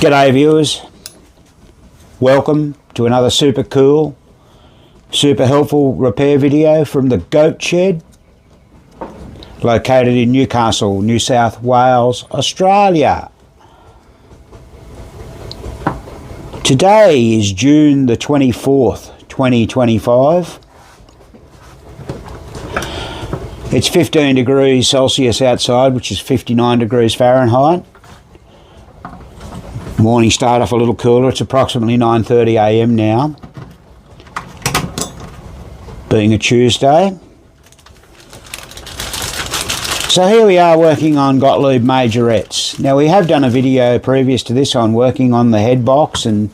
G'day viewers, welcome to another super cool, super helpful repair video from the Goat Shed, located in Newcastle, New South Wales, Australia. Today is June the 24th, 2025. It's 15 degrees Celsius outside, which is 59 degrees Fahrenheit. Morning start off a little cooler. It's approximately 9:30 a.m. now, being a Tuesday. So here we are working on Gottlieb majorettes. Now we have done a video previous to this on working on the head box and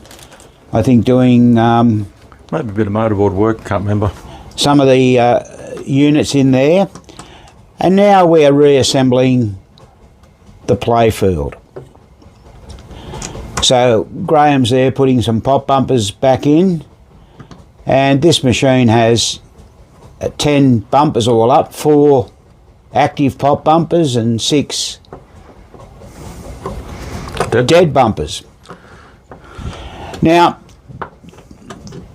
I think doing maybe a bit of motorboard work, can't remember. Some of the units in there. And now we are reassembling the Playfield. So Graham's there putting some pop bumpers back in, and this machine has 10 bumpers all up, 4 active pop bumpers and 6 dead bumpers. Now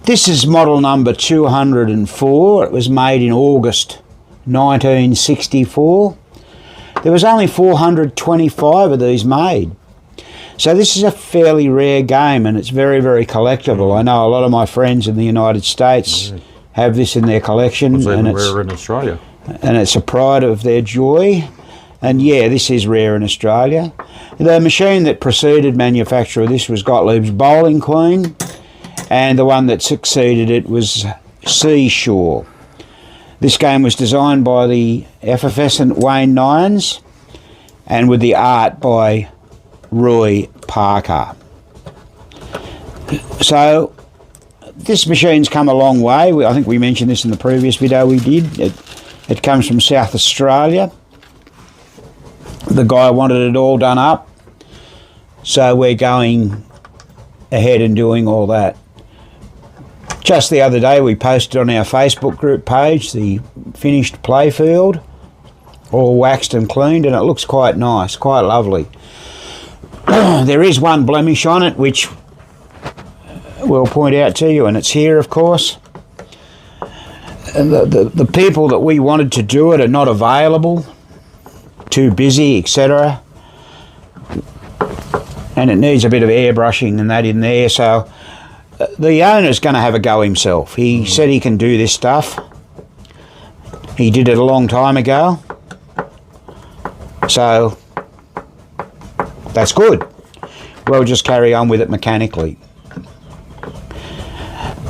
this is model number 204. It was made in August 1964. There was only 425 of these made. So this is a fairly rare game and it's very, very collectible. I know a lot of my friends in the United States have this in their collection. It's even rarer in Australia. And it's a pride of their joy. And yeah, this is rare in Australia. The machine that preceded manufacture of this was Gottlieb's Bowling Queen, and the one that succeeded it was Seashore. This game was designed by the effervescent Wayne Nyans and with the art by Roy Parker. So this machine's come a long way. I think we mentioned this in the previous video we did. It comes from South Australia. The guy wanted it all done up, so we're going ahead and doing all that. Just the other day we posted on our Facebook group page the finished Playfield, all waxed and cleaned, and it looks quite nice, quite lovely. There is one blemish on it which we'll point out to you, and it's here of course. And the people that we wanted to do it are not available, too busy, etc. And it needs a bit of airbrushing and that in there, so the owner's going to have a go himself. He said he can do this stuff. He did it a long time ago, so that's good. We'll just carry on with it mechanically.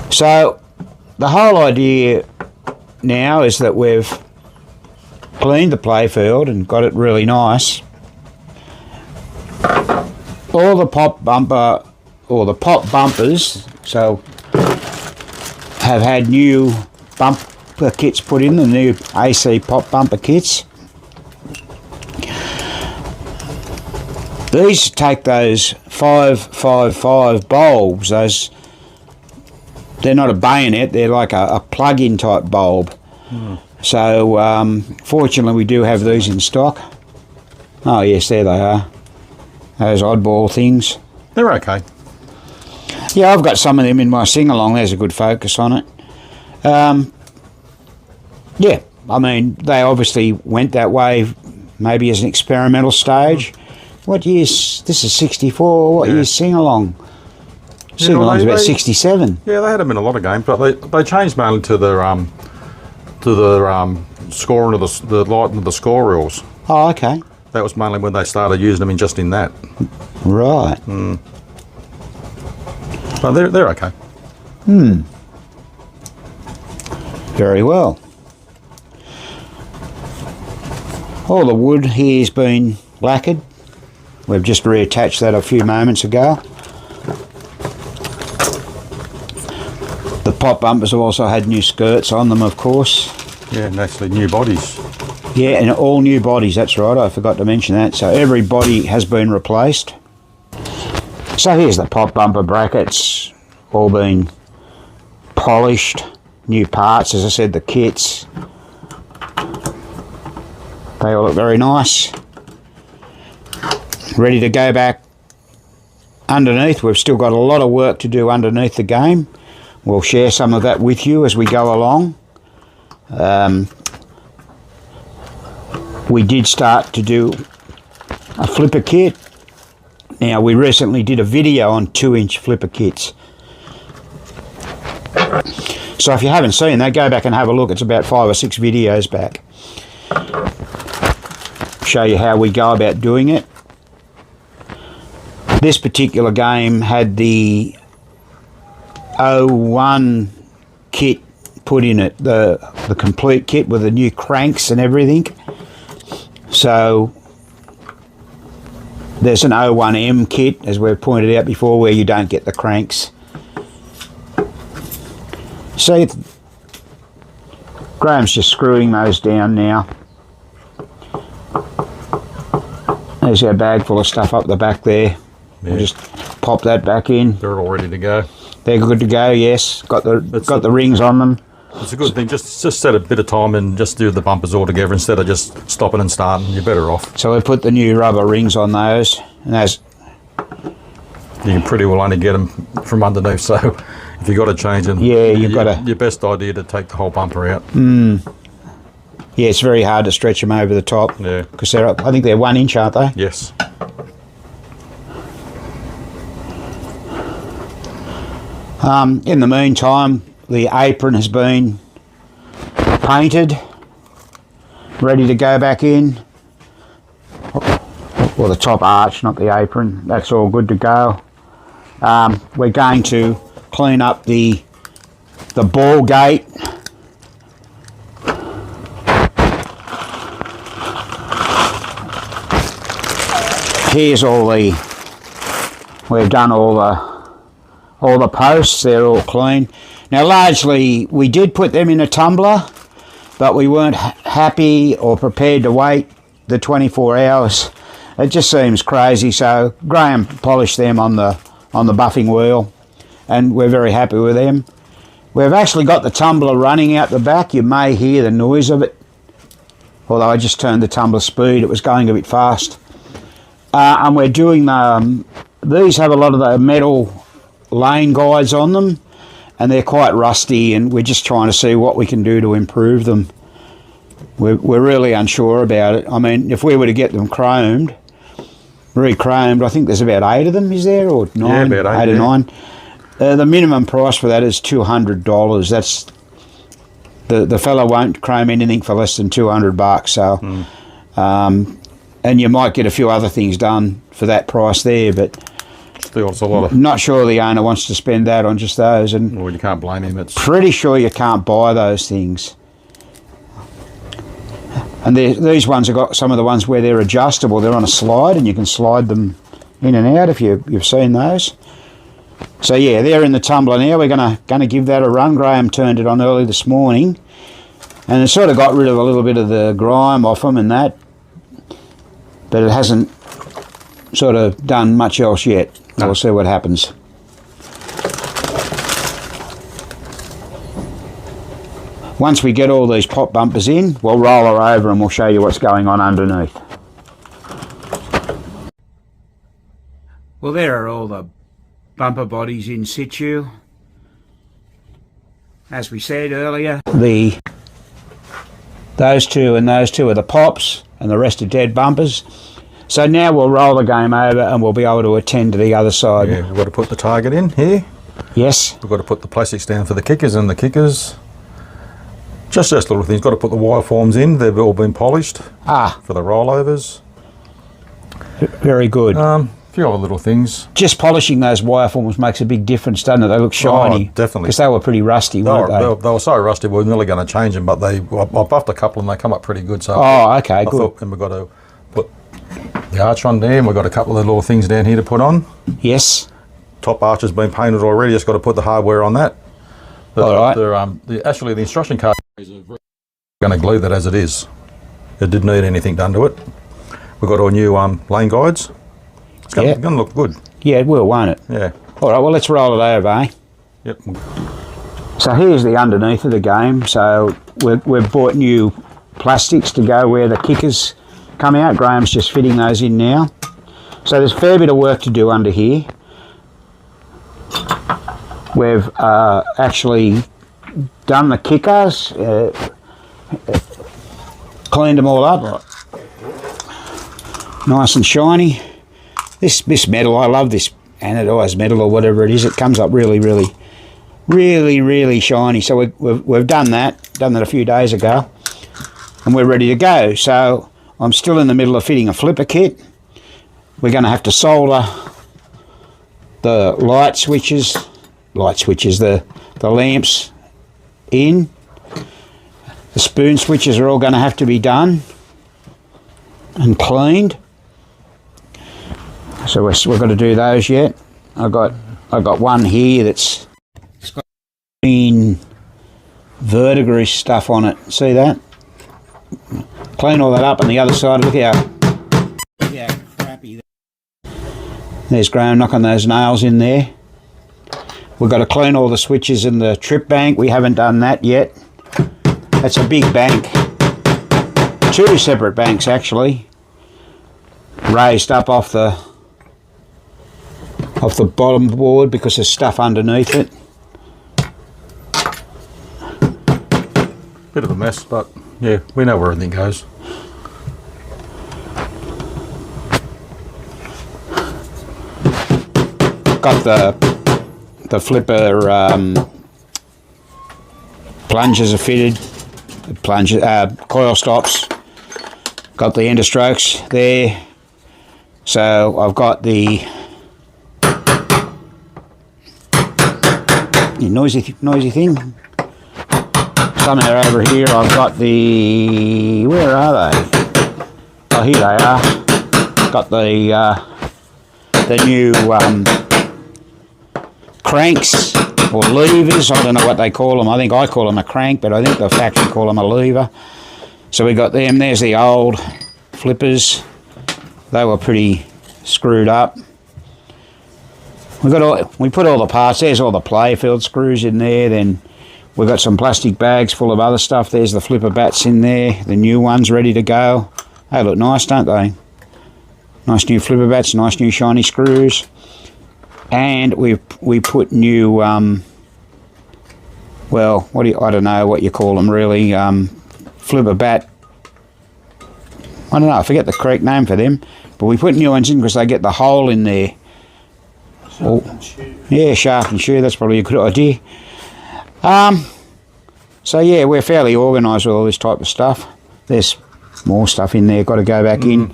So the whole idea now is that we've cleaned the Playfield and got it really nice. All the pop bumper or the pop bumpers so have had new bumper kits put in, the new AC pop bumper kits. These take those 555 bulbs, they're not a bayonet, they're like a plug-in type bulb. So fortunately we do have these in stock. Oh yes, there they are, those oddball things. They're okay. Yeah, I've got some of them in my sing-along. There's a good focus on it. Yeah, I mean, they obviously went that way maybe as an experimental stage. What year's, this is 64, what year's sing-along? Sing-along's about 67. Yeah, they had them in a lot of games, but they changed mainly to the scoring of the lighting of the score reels. Oh, okay. That was mainly when they started using them in that. Right. But they're okay. Very well. All the wood here's been lacquered. We've just reattached that a few moments ago. The pop bumpers have also had new skirts on them, of course. Yeah, and actually new bodies. Yeah, and all new bodies, that's right, I forgot to mention that. So every body has been replaced. So here's the pop bumper brackets, all been polished, new parts, as I said, the kits. They all look very nice. Ready to go back underneath. We've still got a lot of work to do underneath the game. We'll share some of that with you as we go along. We did start to do a flipper kit. Now, we recently did a video on 2-inch flipper kits. So if you haven't seen that, go back and have a look. It's about 5 or 6 videos back. Show you how we go about doing it. This particular game had the 01 kit put in it, the complete kit with the new cranks and everything. So there's an 01M kit, as we've pointed out before, where you don't get the cranks. See, Graham's just screwing those down now. There's our bag full of stuff up the back there. Yeah. We'll just pop that back in. They're all ready to go. They're good to go, yes. Got the rings on them. It's a good thing. Just set a bit of time and just do the bumpers all together instead of just stopping and starting. You're better off. So we put the new rubber rings on those, and those. You can pretty well only get them from underneath. So if you got to change them, yeah, you've got to. Your best idea to take the whole bumper out. Yeah, it's very hard to stretch them over the top. Yeah, because they're. I think they're 1 inch, aren't they? Yes. In the meantime, the apron has been painted, ready to go back in. Well, the top arch, not the apron. That's all good to go. We're going to clean up the ball gate. Here's all the. We've done all the posts. They're all clean. Now, largely, we did put them in a tumbler, but we weren't happy or prepared to wait the 24 hours. It just seems crazy. So Graham polished them on the buffing wheel, and we're very happy with them. We've actually got the tumbler running out the back. You may hear the noise of it, although I just turned the tumbler speed. It was going a bit fast. And we're doing these have a lot of the metal lane guides on them, and they're quite rusty, and we're just trying to see what we can do to improve them. We're really unsure about it. I mean, if we were to get them re-chromed, I think there's about 8 of them, is there, or 9? Yeah, about 8 or 9. The minimum price for that is $200. That's the fellow won't chrome anything for less than $200. So, and you might get a few other things done for that price there, but. It's a lot of. Not sure the owner wants to spend that on just those, and well, you can't blame him. It's pretty sure you can't buy those things. And these ones have got some of the ones where they're adjustable. They're on a slide, and you can slide them in and out if you've seen those. So yeah, they're in the tumbler now. We're gonna give that a run. Graham turned it on early this morning, and it sort of got rid of a little bit of the grime off them and that, but it hasn't sort of done much else yet. No. We'll see what happens. Once we get all these pop bumpers in, we'll roll her over and we'll show you what's going on underneath. Well, there are all the bumper bodies in situ. As we said earlier, those two and those two are the pops, and the rest are dead bumpers. So now we'll roll the game over and we'll be able to attend to the other side. Yeah, we've got to put the target in here. Yes. We've got to put the plastics down for the kickers and the kickers. Just little things. Got to put the wire forms in. They've all been polished. For the rollovers. Very good. A few other little things. Just polishing those wire forms makes a big difference, doesn't it? They look shiny. Oh, definitely. Because they were pretty rusty, weren't they? They were so rusty we were nearly going to change them, but I buffed a couple and they come up pretty good. So okay, good. And we've got to put the arch on there, and we've got a couple of little things down here to put on. Yes. Top arch has been painted already, just got to put the hardware on that. All right. Actually, the instruction card is going to glue that as it is. It didn't need anything done to it. We've got our new lane guides. It's going to look good. Yeah, it will, won't it? Yeah. All right, well, let's roll it over, eh? Yep. So here's the underneath of the game. So we've bought new plastics to go where the kickers come out. Graham's just fitting those in now. So there's a fair bit of work to do under here. We've actually done the kickers, cleaned them all up, nice and shiny. This metal, I love this anodised metal or whatever it is. It comes up really shiny. So we've done that a few days ago, and we're ready to go. So I'm still in the middle of fitting a flipper kit. We're going to have to solder the light switches, the lamps in. The spoon switches are all going to have to be done and cleaned. So we've got to do those yet. I've got one here that's got verdigris stuff on it. See that? Clean all that up on the other side. Look how crappy that. There's Graham knocking those nails in there. We've got to clean all the switches in the trip bank. We haven't done that yet. That's a big bank. 2 separate banks actually. Raised up off the bottom board because there's stuff underneath it. Bit of a mess, but yeah, we know where everything goes. Got the flipper plungers are fitted. Coil stops. Got the end of strokes there. So I've got the noisy thing. Somewhere over here I've got the, where are they? Oh, here they are. Got the new cranks or levers. I don't know what they call them. I think I call them a crank, but I think the factory call them a lever. So we got them. There's the old flippers. They were pretty screwed up. We put all the parts. There's all the Playfield screws in there. Then we've got some plastic bags full of other stuff. There's the flipper bats in there. The new ones ready to go. They look nice, don't they? Nice new flipper bats, nice new shiny screws. And we put new, well, I don't know what you call them really, flipper bat. I don't know, I forget the correct name for them. But we put new ones in because they get the hole in there. Shark and shoe. Yeah, shark and shoe, that's probably a good idea. So yeah, we're fairly organised with all this type of stuff. There's more stuff in there, got to go back in.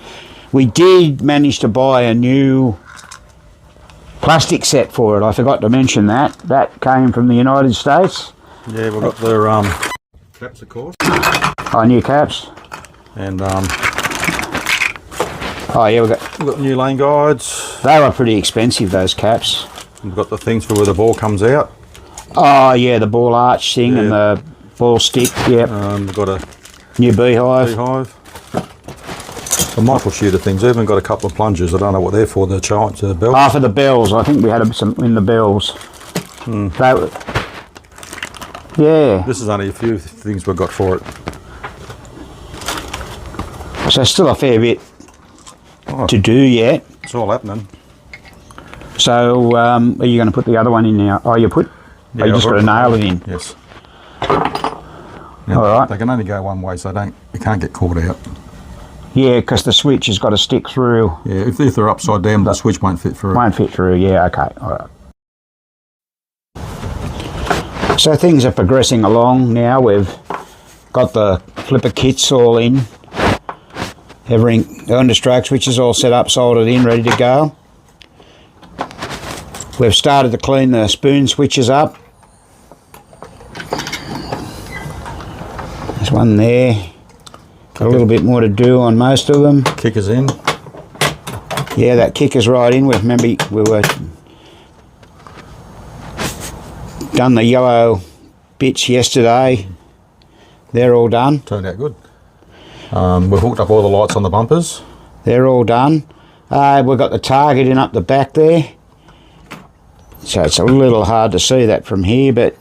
We did manage to buy a new plastic set for it. I forgot to mention that. That came from the United States. Yeah, we've got their caps, of course. Oh, new caps. And oh yeah, we've got new lane guides. They were pretty expensive, those caps. We've got the things for where the ball comes out. Oh yeah, the ball arch thing and the ball stick. Yep. We've got a new beehive. The Michael shooter things. Even got a couple of plungers. I don't know what they're for. The bells. Oh, for the bells. I think we had some in the bells. Yeah. This is only a few things we've got for it. So still a fair bit to do yet. It's all happening. So are you going to put the other one in now? Oh, you put. Yeah, you just got to nail it in. Yes. Now, all right. They can only go one way, so you can't get caught out. Yeah, because the switch has got to stick through. Yeah, if they're upside down, the switch won't fit through. Won't fit through, yeah, okay, all right. So things are progressing along now. We've got the flipper kits all in. Everything, the understroke switch is all set up, soldered in, ready to go. We've started to clean the spoon switches up. There's one there. Got a little bit more to do on most of them. Kicker's in. Yeah, that kicker's right in. Remember, we were done the yellow bits yesterday. They're all done. Turned out good. We've hooked up all the lights on the bumpers. They're all done. We've got the target in up the back there. So it's a little hard to see that from here, but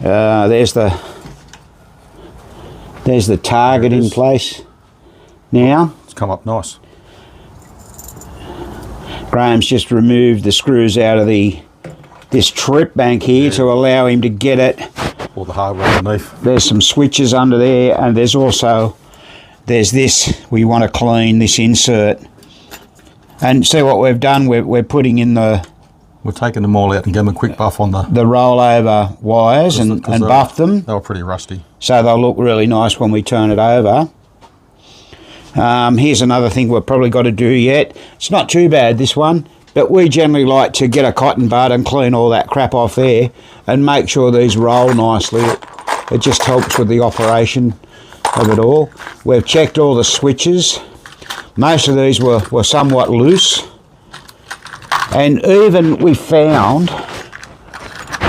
there's the target in place now. It's come up nice. Graham's just removed the screws out of the this trip bank here to allow him to get it. Or the hardware underneath. There's some switches under there, and there's this, we want to clean this insert. And see what we've done, we're putting in we're taking them all out and giving them a quick buff on the rollover wires and buff them. They were pretty rusty. So they'll look really nice when we turn it over. Here's another thing we've probably got to do yet. It's not too bad, this one, but we generally like to get a cotton bud and clean all that crap off there and make sure these roll nicely. It just helps with the operation of it all. We've checked all the switches. Most of these were somewhat loose. And even we found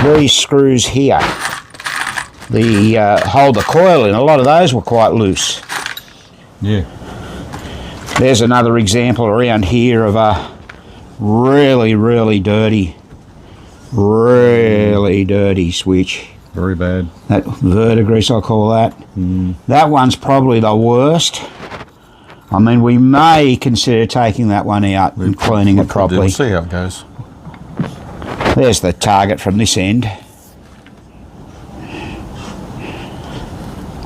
these screws here, hold the coil in. A lot of those were quite loose. Yeah. There's another example around here of a really, really dirty switch. Very bad. That verdigris, I call that. That one's probably the worst. I mean, we may consider taking that one out and cleaning it properly. We'll see how it goes. There's the target from this end.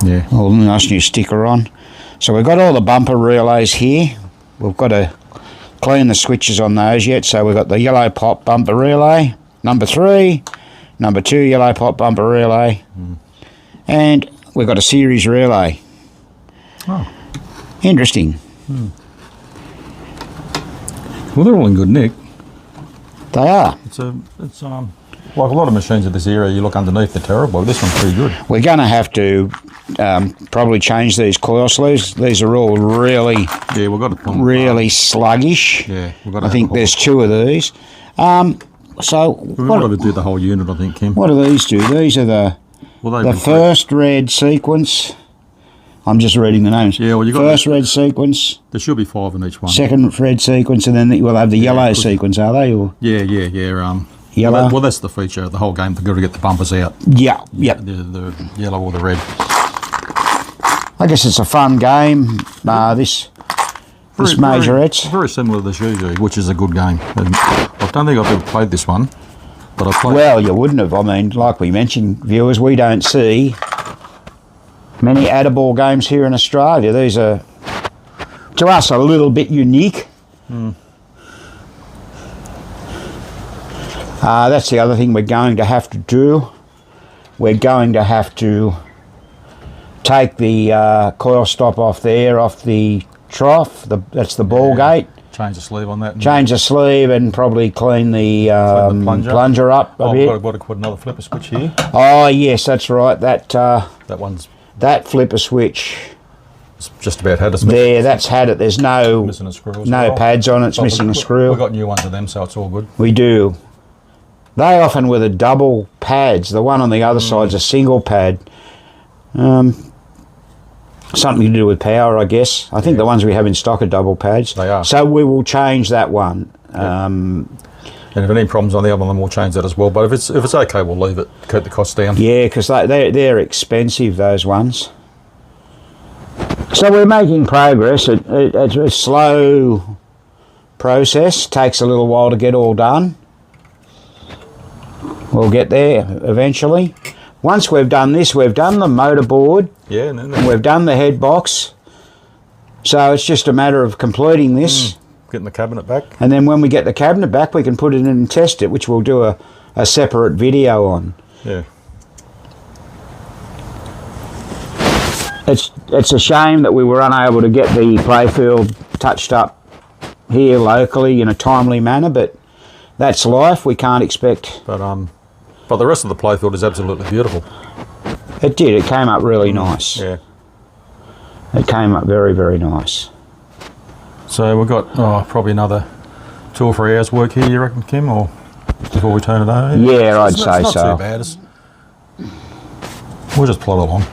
Yeah. Oh, nice new sticker on. So we've got all the bumper relays here. We've got to clean the switches on those yet. So we've got the yellow pop bumper relay, number 3, number 2 yellow pop bumper relay, and we've got a series relay. Oh. Interesting. Well, they're all in good nick. They are. It's like a lot of machines of this era, you look underneath, they're terrible. This one's pretty good. We're going to have to probably change these coil sleeves. These are all really, we've got to really sluggish. Yeah, we've got to. I think there's 2 of these. So we've got to do the whole unit, I think, Kim. What do these do? These are the first red sequence. I'm just reading the names. Yeah, well, you got first red sequence. There should be 5 in each one. Second red sequence, and then we'll have the yellow sequence. Are they? Or yeah. Yellow. Well, that's the feature of the whole game. They've got to get the bumpers out. Yeah. Yep. The yellow or the red. I guess it's a fun game. This majorettes. Very similar to the Juju, which is a good game. I don't think I've ever played this one, but I played. Well, you wouldn't have. I mean, like we mentioned, viewers, we don't see many Addaball games here in Australia. These are, to us, a little bit unique. That's the other thing we're going to have to do. We're going to have to take the coil stop off there, off the trough. That's the ball gate. Change the sleeve on that. Change the sleeve and probably clean the plunger up a bit. I've got to put another flipper switch here. Oh yes, that's right. That flipper switch. It's just about had it. There, that's had it. There's no missing a screw. Pads on it. It's missing a screw. We've got new ones of them, so it's all good. We do. They often were the double pads. The one on the other side's a single pad. Something to do with power, I guess. I think the ones we have in stock are double pads. They are. So we will change that one. And if any problems on the other one, we'll change that as well. But if it's okay, we'll leave it. Keep the costs down. Yeah, because they're expensive, those ones. So we're making progress. It's a slow process. Takes a little while to get all done. We'll get there eventually. Once we've done this, we've done the motorboard. Yeah, and we've done the head box. So it's just a matter of completing this. Getting the cabinet back. And then when we get the cabinet back, we can put it in and test it, which we'll do a separate video on. Yeah. It's a shame that we were unable to get the Playfield touched up here locally in a timely manner, but that's life. We can't expect. But the rest of the Playfield is absolutely beautiful. It did. It came up really nice. Yeah. It came up very, very nice. So we've got probably another 2 or 3 hours work here, you reckon, Kim, or before we turn it over? Yeah, I'd say so. It's so. not too bad. We'll just plod along.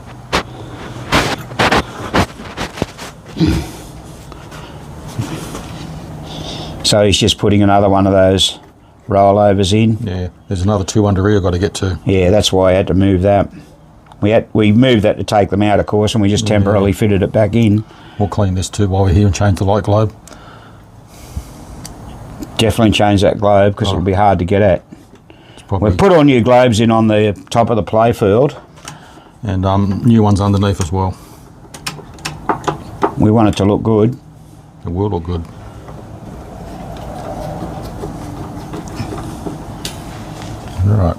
So he's just putting another one of those rollovers in. Yeah, there's another 2 under here I've got to get to. Yeah, that's why I had to move that. We moved that to take them out, of course, and we just temporarily fitted it back in. We'll clean this too while we're here and change the light globe. Definitely change that globe because it'll be hard to get at. probably. We've put all new globes in on the top of the Playfield. And new ones underneath as well. We want it to look good. It will look good. Right.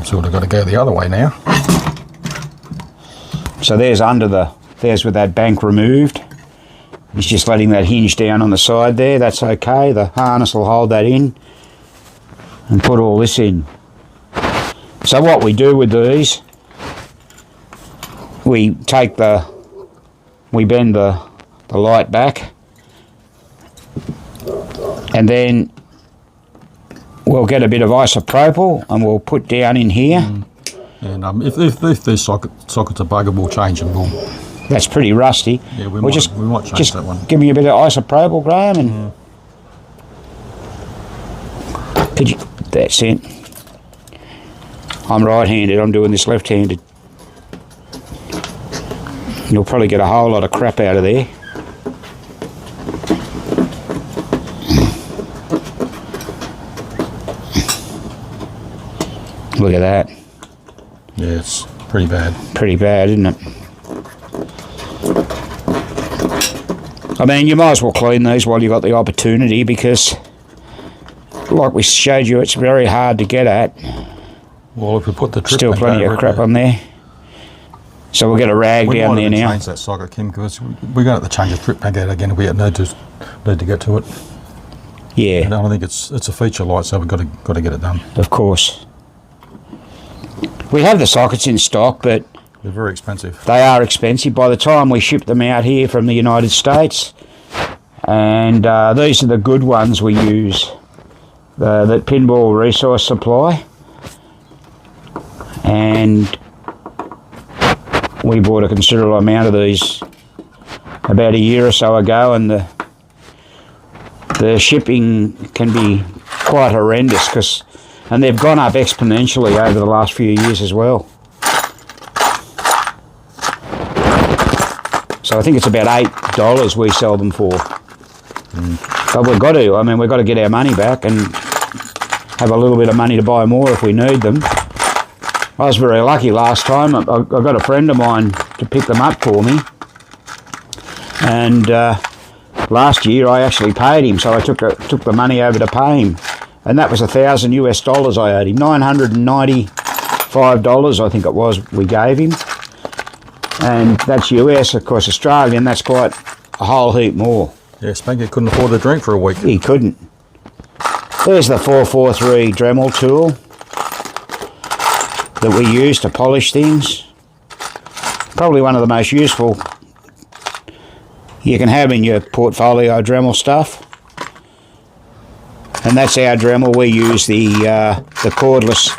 Sort of got to go the other way now. So there's there's with that bank removed. He's just letting that hinge down on the side there. That's okay. The harness will hold that in and put all this in. So what we do with these, we bend the light back, and then we'll get a bit of isopropyl and we'll put down in here. And if these sockets are buggered, we'll change them. That's pretty rusty. Yeah, we might change that one. Give me a bit of isopropyl, Graham, and could you? That's it. I'm right-handed. I'm doing this left-handed. You'll probably get a whole lot of crap out of there. Look at that. Yeah, it's pretty bad. Pretty bad, isn't it? I mean, you might as well clean these while you've got the opportunity, because, like we showed you, it's very hard to get at. Well, if we put the trip still plenty of crap on there. So we'll get a rag down there now. Change that socket, Kim, because we're going to have to change the trip back out again if we need to get to it. Yeah. And I think it's a feature light, so we've got to get it done. Of course. We have the sockets in stock, but they're very expensive. They are expensive. By the time we ship them out here from the United States, and these are the good ones we use. That Pinball Resource Supply, and we bought a considerable amount of these about a year or so ago, and the shipping can be quite horrendous, and they've gone up exponentially over the last few years as well. So I think it's about $8 we sell them for. But we've got to. I mean, we've got to get our money back and have a little bit of money to buy more if we need them. I was very lucky last time. I got a friend of mine to pick them up for me. And last year I actually paid him, so I took the money over to pay him. And that was $1,000 I owed him. $995 I think it was we gave him. And that's US, of course. Australian, that's quite a whole heap more. Yeah, Spanky couldn't afford a drink for a week. He couldn't. There's the 443 Dremel tool that we use to polish things. Probably one of the most useful you can have in your portfolio Dremel stuff. And that's our Dremel. We use the cordless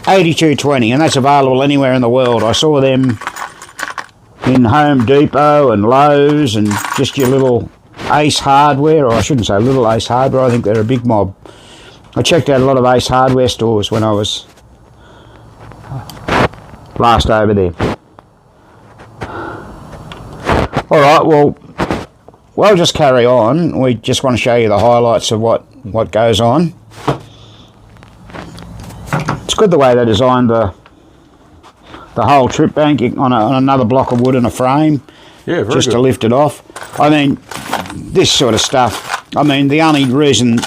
8220, and that's available anywhere in the world. I saw them in Home Depot and Lowe's and just your little Ace Hardware, or I shouldn't say little Ace Hardware, I think they're a big mob. I checked out a lot of Ace Hardware stores when I was last over there. Alright, well, we'll just carry on. We just want to show you the highlights of what goes on. It's good the way they designed the whole trip bank on another block of wood and a frame. Yeah, very just good. To lift it off. I mean, this sort of stuff, I mean, the only reason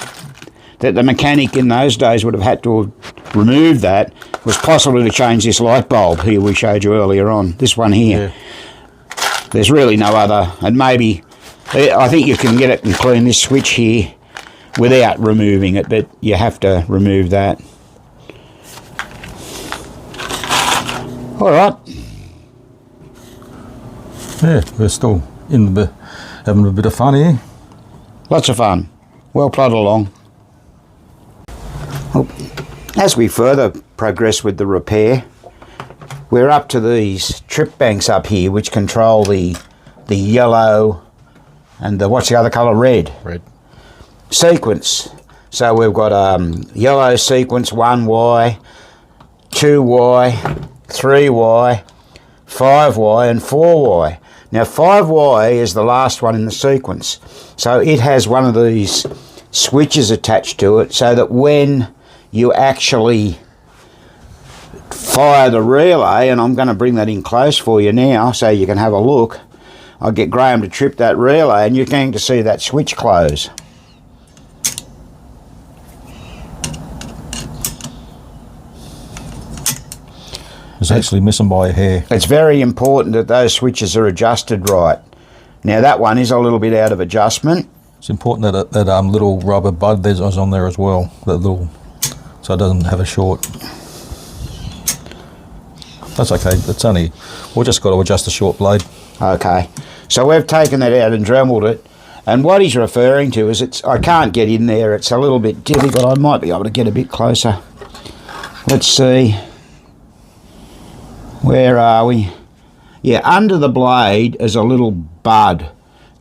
that the mechanic in those days would have had to have removed that was possibly to change this light bulb here we showed you earlier on, this one here. Yeah. There's really no other, and maybe, I think you can get it and clean this switch here without removing it, but you have to remove that. All right. Yeah, we're still having a bit of fun here. Lots of fun. Well plodded along. Well, as we further progress with the repair, we're up to these trip banks up here, which control the yellow and the, what's the other colour? Red. Red. Sequence. So we've got yellow sequence 1Y, 2Y, 3Y, 5Y and 4Y. Now 5Y is the last one in the sequence. So it has one of these switches attached to it, so that when you actually fire the relay, and I'm going to bring that in close for you now so you can have a look. I'll get Graham to trip that relay and you're going to see that switch close. It's actually missing by a hair. It's very important that those switches are adjusted right. Now that one is a little bit out of adjustment. It's important that that little rubber bud is on there as well, that little, so it doesn't have a short. That's okay. It's only, we've just got to adjust the short blade. Okay, so we've taken that out and dremeled it, and what he's referring to is I can't get in there. It's a little bit difficult. I might be able to get a bit closer. Let's see. Where are we? Yeah, under the blade is a little bud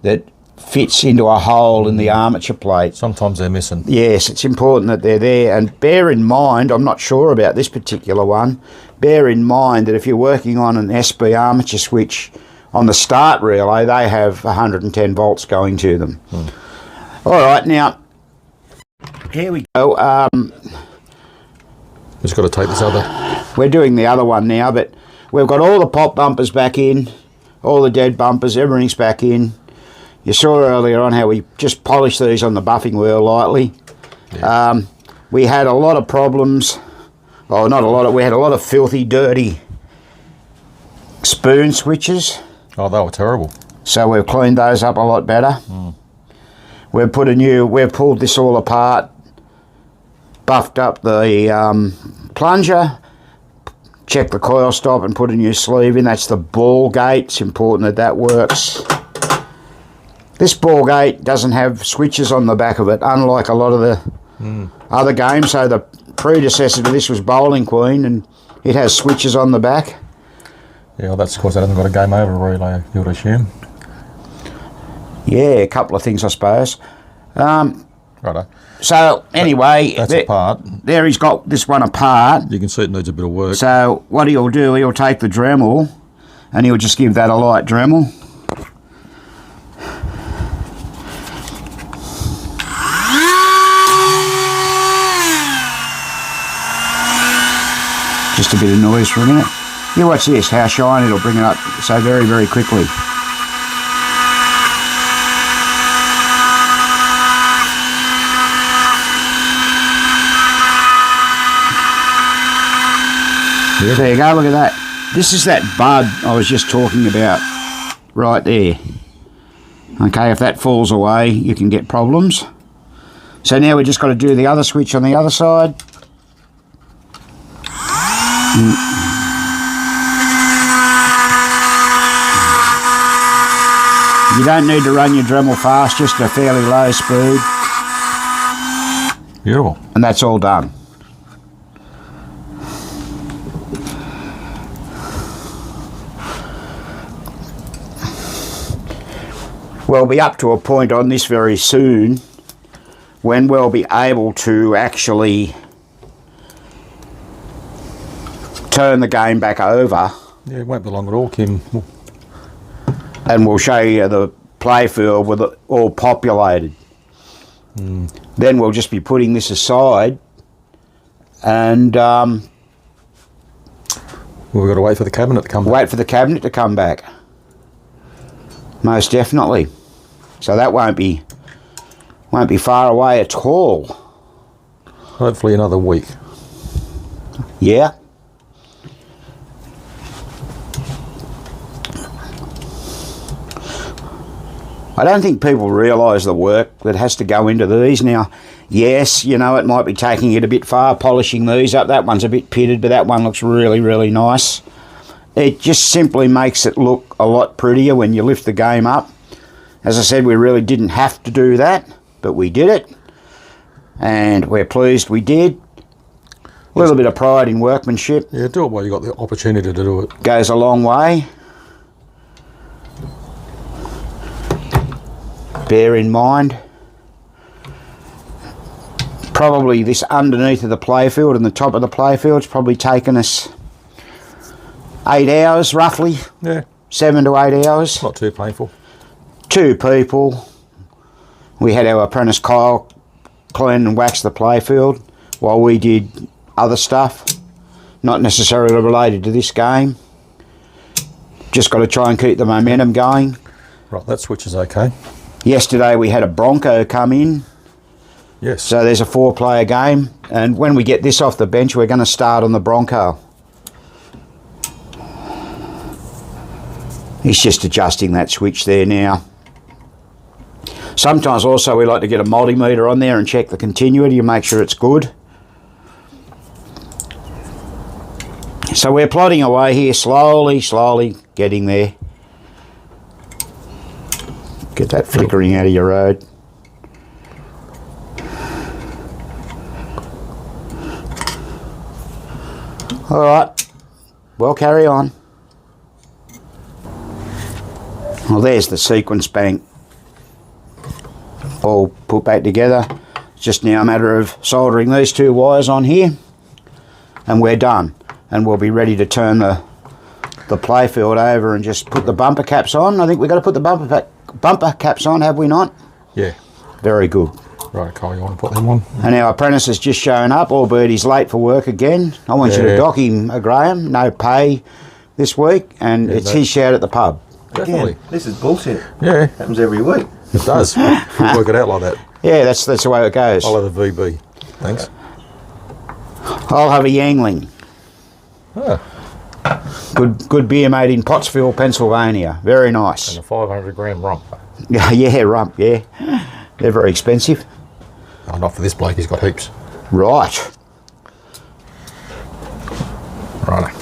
that fits into a hole in the armature plate. Sometimes they're missing. Yes, it's important that they're there. And bear in mind, I'm not sure about this particular one, bear in mind that if you're working on an SB armature switch on the start relay, they have 110 volts going to them. All right, now, here we go. Just got to take this other. We're doing the other one now, but we've got all the pop bumpers back in, all the dead bumpers, everything's back in. You saw earlier on how we just polished these on the buffing wheel lightly. Yeah. We had a lot of problems. Oh, not a lot. We had a lot of filthy, dirty spoon switches. Oh, they were terrible. So we've cleaned those up a lot better. We've pulled this all apart, buffed up the plunger, checked the coil stop and put a new sleeve in. That's the ball gate. It's important that that works. This ball gate doesn't have switches on the back of it, unlike a lot of the other games. So the predecessor to this was Bowling Queen, and it has switches on the back. Yeah, well, that's because it hasn't got a game over relay, you would assume. Yeah, a couple of things, I suppose. Righto. So anyway, that's apart. There he's got this one apart. You can see it needs a bit of work. So what he'll do, he'll take the Dremel and he'll just give that a light Dremel. Just a bit of noise for a minute. You watch this, how shiny it'll bring it up so very, very quickly. Yeah. There you go, look at that. This is that bud I was just talking about right there. Okay, if that falls away, you can get problems. So now we've just got to do the other switch on the other side. You don't need to run your Dremel fast, just a fairly low speed. Beautiful. And that's all done. We'll be up to a point on this very soon when we'll be able to actually turn the game back over. Yeah, it won't be long at all, Kim. And we'll show you the playfield with it all populated. Then we'll just be putting this aside and we've got to wait for the cabinet to come back. Wait for the cabinet to come back. Most definitely. So that won't be far away at all. Hopefully another week. Yeah. I don't think people realise the work that has to go into these. Now, yes, you know, it might be taking it a bit far, polishing these up. That one's a bit pitted, but that one looks really, really nice. It just simply makes it look a lot prettier when you lift the game up. As I said, we really didn't have to do that, but we did it. And we're pleased we did. A little bit of pride in workmanship. Yeah, do it while you got the opportunity to do it. Goes a long way. Bear in mind, probably this underneath of the playfield and the top of the playfield's probably taken us 8 hours roughly. Yeah. 7 to 8 hours. Not too painful. 2 people. We had our apprentice Kyle clean and wax the playfield while we did other stuff, not necessarily related to this game. Just got to try and keep the momentum going. Right, that switch is okay. Yesterday we had a Bronco come in. Yes. So there's a 4-player game, and when we get this off the bench, we're going to start on the Bronco. He's just adjusting that switch there now. Sometimes also we like to get a multimeter on there and check the continuity and make sure it's good. So we're plodding away here, slowly getting there. Get that flickering out of your road. All right, well, carry on. Well, there's the sequence bank all put back together. It's just now a matter of soldering these 2 wires on here, and we're done. And we'll be ready to turn the playfield over and just put the bumper caps on. I think we've got to put the bumper caps on, have we not? Yeah. Very good. Right, Carl, you want to put them on? And our apprentice has just shown up, albeit he's late for work again. I want you to dock him, Graham. No pay this week, and it's his shout at the pub. Definitely. Again, this is bullshit. Yeah. Happens every week. It does. We'll work it out like that. Yeah, that's the way it goes. I'll have a VB. Thanks. I'll have a Yangling. Ah. Good beer made in Pottsville, Pennsylvania. Very nice. And a 500 gram rump. Yeah, rump, yeah. They're very expensive. Oh, not for this bloke, he's got heaps. Right. Right.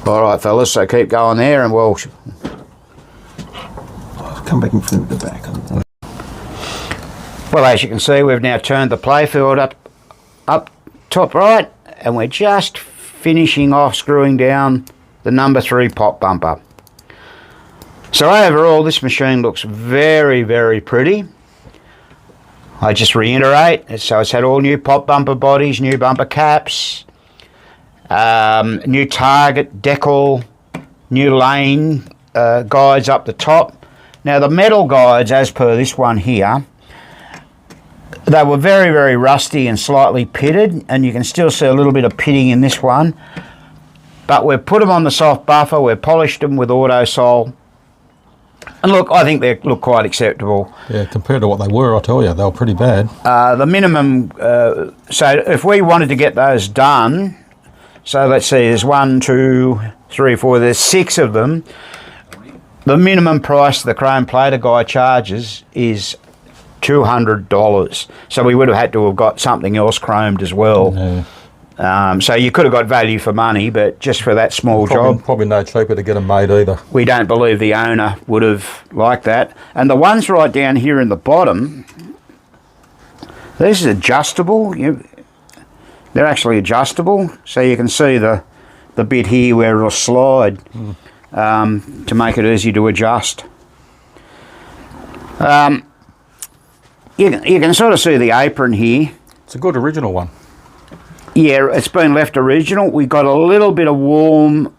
All right, fellas, so keep going there and we'll... Come back in front of the back. Well, as you can see, we've now turned the playfield up top right, and we're just finishing off screwing down the number 3 pop bumper. So overall, this machine looks very, very pretty. I just reiterate, so it's had all new pop bumper bodies, new bumper caps, new target decal, new lane guides up the top. Now the metal guides, as per this one here, they were very, very rusty and slightly pitted, and you can still see a little bit of pitting in this one. But we've put them on the soft buffer, we've polished them with Autosol. And look, I think they look quite acceptable. Yeah, compared to what they were, I tell you, they were pretty bad. The minimum, so if we wanted to get those done, so let's see, there's 1, 2, 3, 4, there's 6 of them. The minimum price the chrome plater guy charges is $200. So we would have had to have got something else chromed as well. Yeah. So you could have got value for money, but just for that small job. Probably no cheaper to get them made either. We don't believe the owner would have liked that. And the ones right down here in the bottom, this is adjustable. They're actually adjustable, so you can see the bit here where it'll slide to make it easy to adjust. You can sort of see the apron here. It's a good original one. Yeah, it's been left original. We got a little bit of warm,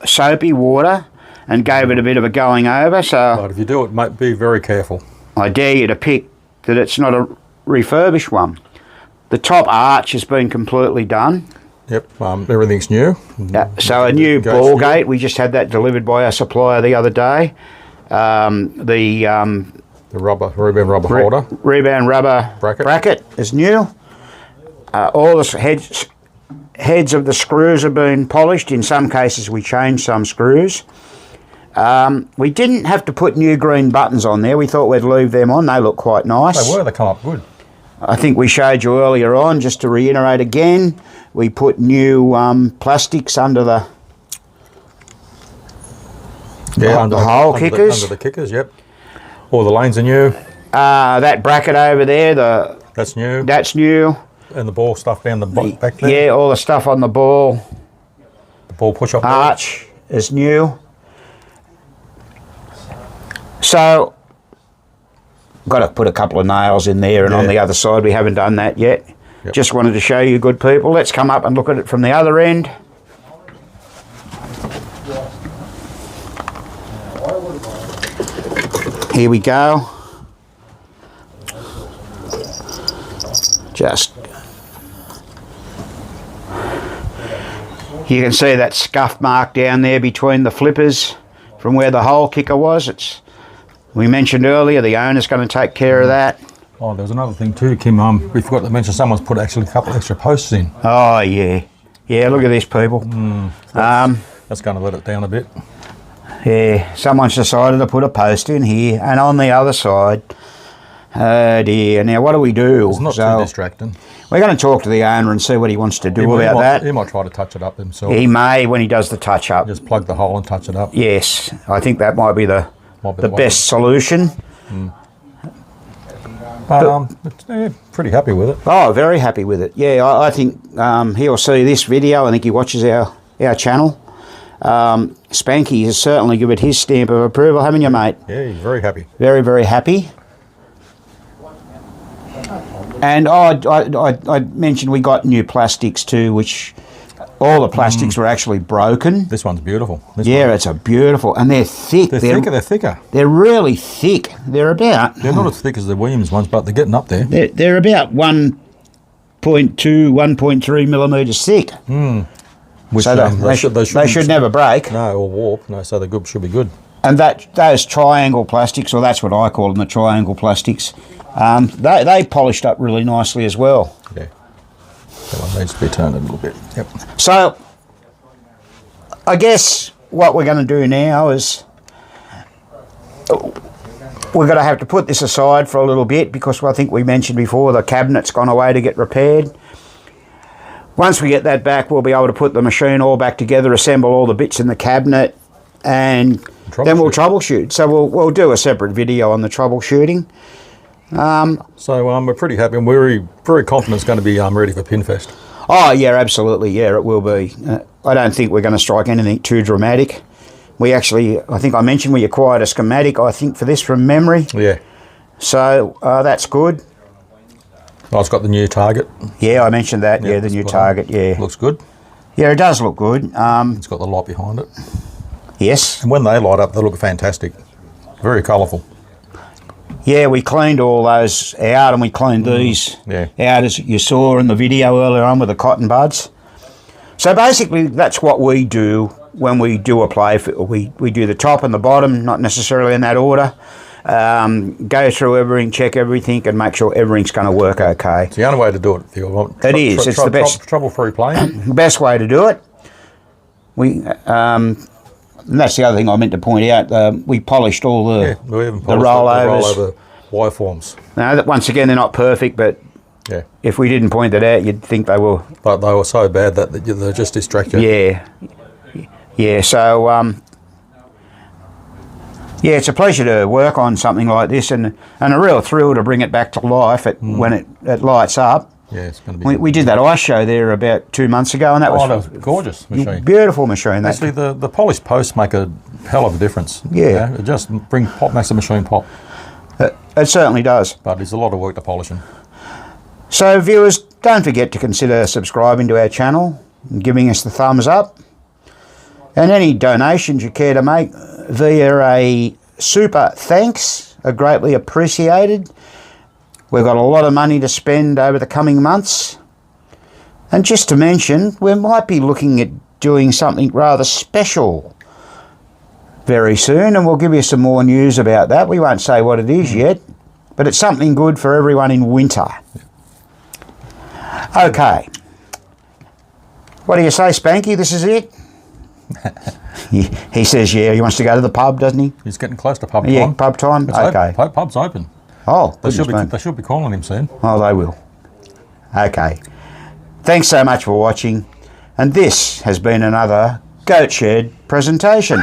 soapy water and gave it a bit of a going over. So, But if you do it, mate, be very careful. I dare you to pick that it's not a refurbished one. The top arch has been completely done. Yep, everything's new. So a new ball gate. We just had that delivered by our supplier the other day. The rebound rubber holder. Rebound rubber bracket is new. All the heads of the screws have been polished. In some cases we changed some screws. We didn't have to put new green buttons on there. We thought we'd leave them on. They look quite nice. They come up good. I think we showed you earlier on, just to reiterate again, we put new plastics under the hole kickers. Under the kickers, yep. All the lanes are new. That bracket over there, that's new. That's new. And the ball stuff down the back there. Yeah, all the stuff on the ball. The ball push-up arch is new. So, got to put a couple of nails in there, and on the other side we haven't done that yet. Yep. Just wanted to show you good people. Let's come up and look at it from the other end. Here we go. Just, you can see that scuff mark down there between the flippers from where the hole kicker was. We mentioned earlier the owner's going to take care of that. Oh, there's another thing too, Kim. We forgot to mention someone's put actually a couple extra posts in. Oh yeah, yeah. Look at this, people. That's going to let it down a bit. Yeah, someone's decided to put a post in here, and on the other side. Oh dear. Now what do we do? It's not too distracting. We're going to talk to the owner and see what he wants to do about that. He might try to touch it up himself. He may when he does the touch up. Just plug the hole and touch it up. Yes, I think that might be the best solution. But yeah, pretty happy with it. Oh, very happy with it. Yeah, I think he'll see this video. I think he watches our channel. Spanky has certainly given his stamp of approval, haven't you, mate? Yeah, he's very happy. Very, very happy. And I mentioned we got new plastics too, which all the plastics were actually broken. This one's beautiful. It's a beautiful, and they're thick. They're thicker. They're really thick. They're not as thick as the Williams ones, but they're getting up there. They're about 1.2, 1.3 millimetres thick. Which, so they should never break. No, or warp. No, so the should be good. And those triangle plastics, or that's what I call them, the triangle plastics, they polished up really nicely as well. Yeah. That one needs to be turned a little bit. Yep. So, I guess what we're going to do now is we're going to have to put this aside for a little bit because I think we mentioned before the cabinet's gone away to get repaired. Once we get that back, we'll be able to put the machine all back together, assemble all the bits in the cabinet, and then we'll troubleshoot. So we'll do a separate video on the troubleshooting. So we're pretty happy and we're very confident it's going to be ready for Pinfest. Oh yeah, absolutely. Yeah, it will be. I don't think we're going to strike anything too dramatic. We actually, I think I mentioned we acquired a schematic, I think, for this from memory. Yeah. So that's good. Oh, it's got the new target. Yeah, I mentioned that. Yeah, the new target. Yeah. Looks good. Yeah, it does look good. It's got the light behind it. Yes. And when they light up, they look fantastic. Very colourful. Yeah, we cleaned all those out, and we cleaned these out as you saw in the video earlier on with the cotton buds. So basically, that's what we do when we do a playfield. We do the top and the bottom, not necessarily in that order. Go through everything, check everything, and make sure everything's going to work okay. It's the only way to do it. It is. It's the best. Trouble-free playing. The best way to do it. And that's the other thing I meant to point out. We polished all the rollovers. The wire forms. Now, once again, they're not perfect, but if we didn't point that out, you'd think they were. But they were so bad that they just distract you. Yeah. Yeah, so, it's a pleasure to work on something like this and a real thrill to bring it back to life when it lights up. Yeah, it's going to be. We did that ice show there about 2 months ago, and that was a gorgeous machine. Beautiful machine. Actually, the polished posts make a hell of a difference. Yeah. It just makes the machine pop. It certainly does. But it's a lot of work to polish them. So, viewers, don't forget to consider subscribing to our channel and giving us the thumbs up. And any donations you care to make via a super thanks are greatly appreciated. We've got a lot of money to spend over the coming months. And just to mention, we might be looking at doing something rather special very soon, and we'll give you some more news about that. We won't say what it is yet, but it's something good for everyone in winter. Okay. What do you say, Spanky? This is it? He says, yeah, he wants to go to the pub, doesn't he? He's getting close to pub time. Yeah, pub time? It's okay. Pub's open. Oh, they should be calling him soon. Oh, they will. Okay. Thanks so much for watching. And this has been another Goat Shed presentation.